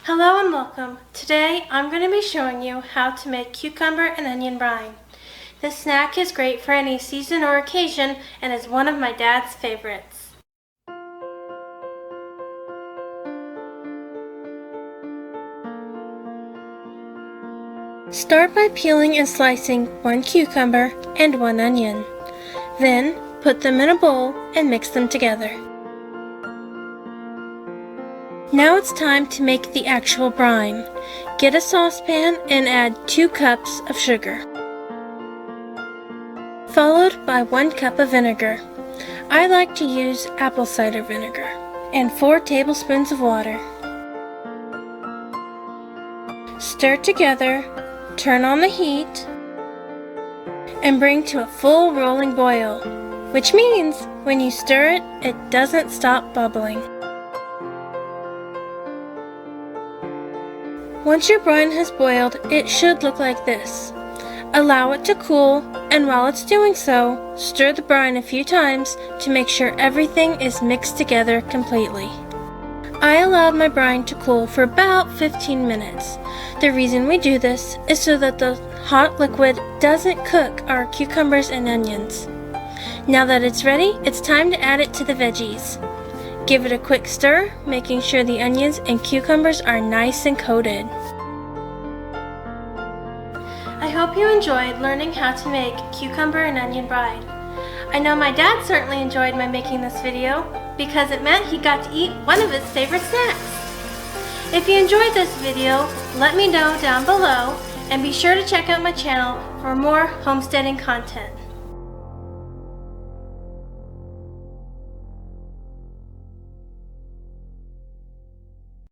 Hello and welcome. Today I'm going to be showing you how to make cucumber and onion brine. This snack is great for any season or occasion and is one of my dad's favorites. Start by peeling and slicing one cucumber and one onion. Then put them in a bowl and mix them together. Now it's time to make the actual brine. Get a saucepan and add 2 cups of sugar, followed by 1 cup of vinegar. I like to use apple cider vinegar, and 4 tablespoons of water. Stir together, turn on the heat, and bring to a full rolling boil, which means when you stir it, it doesn't stop bubbling. Once your brine has boiled, it should look like this. Allow it to cool, and while it's doing so, stir the brine a few times to make sure everything is mixed together completely. I allowed my brine to cool for about 15 minutes. The reason we do this is so that the hot liquid doesn't cook our cucumbers and onions. Now that it's ready, it's time to add it to the veggies. Give it a quick stir, making sure the onions and cucumbers are nice and coated. I hope you enjoyed learning how to make cucumber and onion brine. I know my dad certainly enjoyed my making this video because it meant he got to eat one of his favorite snacks. If you enjoyed this video, let me know down below and be sure to check out my channel for more homesteading content.